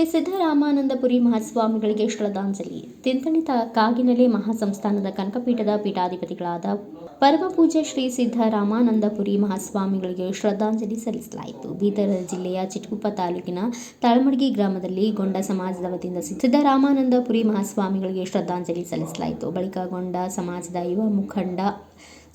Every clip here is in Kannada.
ಶ್ರೀ ಸಿದ್ದರಾಮಾನಂದಪುರಿ ಮಹಾಸ್ವಾಮಿಗಳಿಗೆ ಶ್ರದ್ಧಾಂಜಲಿ. ತಿಂತಣಿ ಕಾಗಿನೆಲೆ ಮಹಾಸಂಸ್ಥಾನದ ಕನಕಪೀಠದ ಪೀಠಾಧಿಪತಿಗಳಾದ ಪರಮಪೂಜ್ಯ ಶ್ರೀ ಸಿದ್ದರಾಮಾನಂದಪುರಿ ಮಹಾಸ್ವಾಮಿಗಳಿಗೆ ಶ್ರದ್ಧಾಂಜಲಿ ಸಲ್ಲಿಸಲಾಯಿತು. ಬೀದರ್ ಜಿಲ್ಲೆಯ ಚಿಟಗುಪ್ಪ ತಾಲೂಕಿನ ತಳಮಡಗಿ ಗ್ರಾಮದಲ್ಲಿ ಗೊಂಡ ಸಮಾಜದ ವತಿಯಿಂದ ಸಿದ್ದರಾಮಾನಂದಪುರಿ ಮಹಾಸ್ವಾಮಿಗಳಿಗೆ ಶ್ರದ್ಧಾಂಜಲಿ ಸಲ್ಲಿಸಲಾಯಿತು. ಬಳಿಕ ಗೊಂಡ ಸಮಾಜದ ಯುವ ಮುಖಂಡ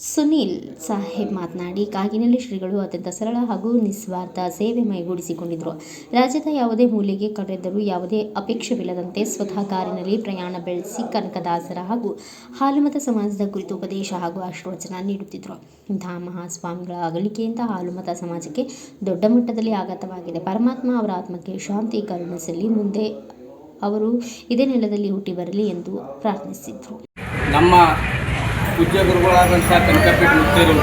ಸುನೀಲ್ ಸಾಹೇಬ್ ಮಾತನಾಡಿ, ಕಾಗಿನೆಲೆ ಶ್ರೀಗಳು ಅತ್ಯಂತ ಸರಳ ಹಾಗೂ ನಿಸ್ವಾರ್ಥ ಸೇವೆ ಮೈಗೂಡಿಸಿಕೊಂಡಿದ್ದರು. ರಾಜ್ಯದ ಯಾವುದೇ ಮೂಲೆಗೆ ಕರೆದರೂ ಯಾವುದೇ ಅಪೇಕ್ಷವಿಲ್ಲದಂತೆ ಸ್ವತಃ ಕಾರಿನಲ್ಲಿ ಪ್ರಯಾಣ ಬೆಳೆಸಿ ಕನಕದಾಸರ ಹಾಗೂ ಹಾಲುಮತ ಸಮಾಜದ ಕುರಿತು ಉಪದೇಶ ಹಾಗೂ ಆಶೀರ್ವಚನ ನೀಡುತ್ತಿದ್ದರು. ಇಂತಹ ಮಹಾಸ್ವಾಮಿಗಳ ಅಗಲಿಕೆಯಿಂದ ಹಾಲುಮತ ಸಮಾಜಕ್ಕೆ ದೊಡ್ಡ ಮಟ್ಟದಲ್ಲಿ ಆಘಾತವಾಗಿದೆ. ಪರಮಾತ್ಮ ಅವರ ಆತ್ಮಕ್ಕೆ ಶಾಂತಿ ಕರುಣಿಸಲಿ, ಮುಂದೆ ಅವರು ಇದೇ ನೆಲದಲ್ಲಿ ಹುಟ್ಟಿ ಬರಲಿ ಎಂದು ಪ್ರಾರ್ಥಿಸಿದರು. ನಮ್ಮ ಪೂಜ್ಯ ಗುರುಗಳಾದಂಥ ಕನಕಪೀಠ ಮುಕ್ತರು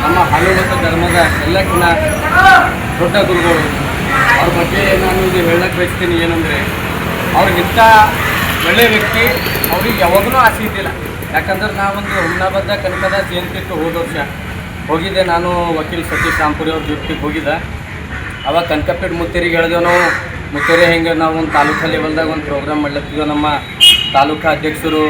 ನಮ್ಮ ಹಾಲುಮತ ಧರ್ಮದ ಎಲ್ಲಕ್ಕಿಂತ ದೊಡ್ಡ ಗುರುಗಳು. ಅವ್ರ ಬಗ್ಗೆ ನಾನು ಇದು ಹೇಳಕ್ಕೆ ಬಯಸ್ತೀನಿ ಏನಂದರೆ, ಅವ್ರಿಗಿಂತ ಒಳ್ಳೆಯ ವ್ಯಕ್ತಿ ಅವ್ರಿಗೆ ಯಾವಾಗಲೂ ಆಸೆ ಇದ್ದಿಲ್ಲ. ಯಾಕಂದ್ರೆ ನಾವೊಂದು ಹುಮ್ನಾಬಾದ ಕನಕದ ಜಯಂತಿತ್ತು ಹೋದ ವರ್ಷ ಹೋಗಿದ್ದೆ. ನಾನು ವಕೀಲ್ ಸತೀಶ್ ರಾಂಪುರಿ ಅವ್ರ ಜೊತೆಗೆ ಹೋಗಿದ್ದೆ. ಅವಾಗ ಕನಕಪೀಠ ಮುತ್ತೇರಿಗೆ ಹೇಳಿದೆವು ನಾವು, ಮುತ್ತೇರಿ ಹೆಂಗೆ ನಾವು ಒಂದು ತಾಲೂಕಾ ಲೆವೆಲ್ದಾಗ ಒಂದು ಪ್ರೋಗ್ರಾಮ್ ಮಾಡ್ಲತ್ತಿದ್ದೆವು. ನಮ್ಮ ತಾಲೂಕಾ ಅಧ್ಯಕ್ಷರು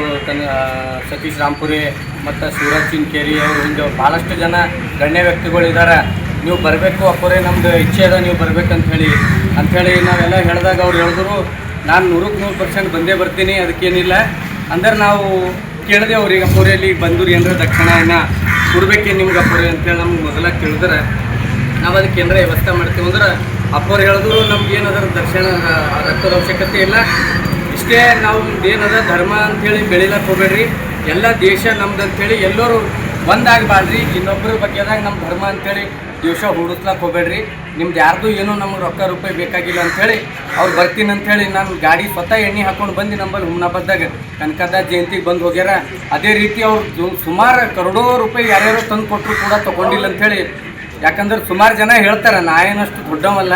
ಸತೀಶ್ ರಾಂಪುರಿ ಮತ್ತು ಸೂರಜ್ ಚಿನ್ಕೇರಿ ಅವರು, ಹಿಂಗೆ ಭಾಳಷ್ಟು ಜನ ಗಣ್ಯ ವ್ಯಕ್ತಿಗಳಿದ್ದಾರೆ. ನೀವು ಬರಬೇಕು ಅಪ್ಪರೇ, ನಮ್ಮದು ಇಚ್ಛೆ ಅದ ನೀವು ಬರ್ಬೇಕಂತ ಹೇಳಿ ನಾವೆಲ್ಲ ಹೇಳಿದಾಗ ಅವ್ರು ಹೇಳಿದ್ರು, ನಾನು 100% ಬಂದೇ ಬರ್ತೀನಿ, ಅದಕ್ಕೇನಿಲ್ಲ ಅಂದ್ರೆ ನಾವು ಕೇಳಿದೆ ಅವ್ರಿಗೆ, ಅಪ್ಪೋರಿಯಲ್ಲಿ ಬಂದೂರಿ ಏನಾರ ದಕ್ಷಿಣ ಏನೋ ಕೊಡ್ಬೇಕೇನು ನಿಮ್ಗೆ ಅಪ್ಪೋರಿ ಅಂತೇಳಿ ನಮ್ಗೆ ಮೊದಲ ಕೇಳಿದ್ರೆ ನಾವು ಅದಕ್ಕೆ ಏನಾರ ವ್ಯವಸ್ಥೆ ಮಾಡ್ತೀವಿ ಅಂದ್ರೆ ಅಪ್ಪವ್ರು ಹೇಳಿದ್ರು, ನಮ್ಗೇನದರ ದರ್ಶನ ರೊಕ್ಕದ ಅವಶ್ಯಕತೆ ಇಲ್ಲ, ಇಷ್ಟೇ ನಾವು ಏನದ ಧರ್ಮ ಅಂಥೇಳಿ ಬೆಳಿಲಕ್ಕೆ ಹೋಗ್ಬೇಡ್ರಿ, ಎಲ್ಲ ದೇಶ ನಮ್ದು ಅಂಥೇಳಿ ಎಲ್ಲರೂ ಒಂದಾಗಬಾರ್ರಿ, ಇನ್ನೊಬ್ಬರ ಬಗ್ಗೆದಾಗ ನಮ್ಮ ಧರ್ಮ ಅಂಥೇಳಿ ದಿವಸ ಹುಡುಕ್ಲಕ್ಕೆ ಹೋಗ್ಬೇಡ್ರಿ, ನಿಮ್ದು ಯಾರ್ದು ಏನೋ ನಮ್ಗೆ ರೊಕ್ಕ ರೂಪಾಯಿ ಬೇಕಾಗಿಲ್ಲ ಅಂಥೇಳಿ ಅವ್ರು ಬರ್ತೀನಿ ಅಂಥೇಳಿ ನಾನು ಗಾಡಿ ಸ್ವತಃ ಎಣ್ಣೆ ಹಾಕ್ಕೊಂಡು ಬಂದು ನಮ್ಮಲ್ಲಿ ಹುಮ್ನಾಬಾದ್ದಾಗ ಕನಕದಾಸ ಜಯಂತಿಗೆ ಬಂದು ಹೋಗ್ಯಾರ. ಅದೇ ರೀತಿ ಅವ್ರು ಸುಮಾರು ಕರೋಡೋ ರೂಪಾಯಿ ಯಾರ್ಯಾರೋ ತಂದು ಕೊಟ್ಟರು ಕೂಡ ತೊಗೊಂಡಿಲ್ಲ ಅಂಥೇಳಿ. ಯಾಕಂದ್ರೆ ಸುಮಾರು ಜನ ಹೇಳ್ತಾರೆ, ನಾ ಏನಷ್ಟು ದೊಡ್ಡವಲ್ಲ,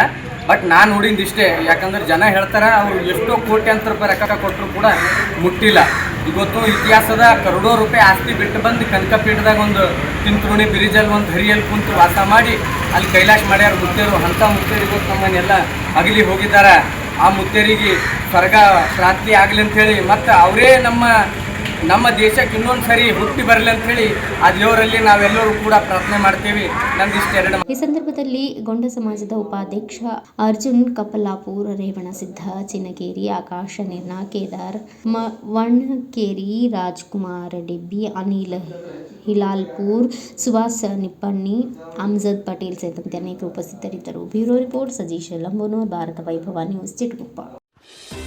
ಬಟ್ ನಾನು ನೋಡಿಂದಿಷ್ಟೇ. ಯಾಕಂದ್ರೆ ಜನ ಹೇಳ್ತಾರೆ ಅವ್ರು ಎಷ್ಟೋ ಕೋಟ್ಯಾಂತರ ರೂಪಾಯಿ ರೊಕ್ಕ ಕೊಟ್ಟರು ಕೂಡ ಮುಟ್ಟಿಲ್ಲ. ಇವತ್ತು ಇತಿಹಾಸದ ಕರೋಡೋ ರೂಪಾಯಿ ಆಸ್ತಿ ಬಿಟ್ಟು ಬಂದು ಕನಕಪೀಠದಾಗ ಒಂದು ತಿಂತ್ರೋಣಿ ಬ್ರಿಡ್ಜಲ್ಲಿ ಒಂದು ಹರಿಯಲ್ಲಿ ಕುಂತು ವಾಸ ಮಾಡಿ ಅಲ್ಲಿ ಕೈಲಾಸ ಮಾಡ್ಯಾರ ಮುತ್ತೇರು. ಅಂಥ ಮುತ್ತೇರು ಇವತ್ತು ನಮ್ಮನ್ನೆಲ್ಲ ಅಗಲಿ ಹೋಗಿದ್ದಾರೆ. ಆ ಮುತ್ತೇರಿಗೆ ಸ್ವರ್ಗ ಪ್ರಾಪ್ತಿ ಆಗಲಿ ಅಂಥೇಳಿ ಮತ್ತು ಅವರೇ ನಮ್ಮ ದೇಶಕ್ಕೆ ಇನ್ನೊಂದು ಸರಿ ಹುಟ್ಟಿ ಬರಲಿ ಅಂಥೇಳಿ ಆ ದೇವರಲ್ಲಿ ನಾವೆಲ್ಲರೂ ಕೂಡ ಪ್ರಾರ್ಥನೆ ಮಾಡ್ತೀವಿ. ನಂದಿಷ್ಟೆರಡು. ಈ ಸಂದರ್ಭದಲ್ಲಿ ಗೊಂಡ ಸಮಾಜದ ಉಪಾಧ್ಯಕ್ಷ ಅರ್ಜುನ್ ಕಪ್ಪಲಾಪುರ್, ರೇವಣಸಿದ್ಧ ಚಿನ್ನಕೇರಿ, ಆಕಾಶ ನಿರ್ನಾ, ಕೇದಾರ್ ವಣ್ಣಕೇರಿ, ರಾಜ್ಕುಮಾರ್ ಡೆಬ್ಬಿ, ಅನಿಲ್ ಹಿಲಾಲ್ಪುರ್, ಸುಭಾಸ್ ನಿಪ್ಪಣ್ಣಿ, ಅಮ್ಜದ್ ಪಟೇಲ್ ಸೇರಿದಂತೆ ಅನೇಕರು ಉಪಸ್ಥಿತರಿದ್ದರು. ಬ್ಯೂರೋ ರಿಪೋರ್ಟ್ ಸಜೀಶ್ ಲಂಬೋನೂರ್, ಭಾರತ ವೈಭವ news, Chitguppa.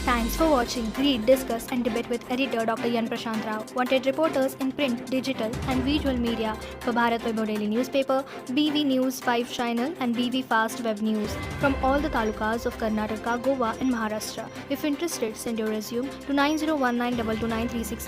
Thanks for watching. Read, discuss and debate with editor Dr. Yan Prashant Rao. Wanted reporters in print, digital and visual media for Bharat Vaibhav Daily Newspaper, BV News 5 Channel and BV Fast Web News from all the talukas of Karnataka, Goa and Maharashtra. If interested, send your resume to 9019229369.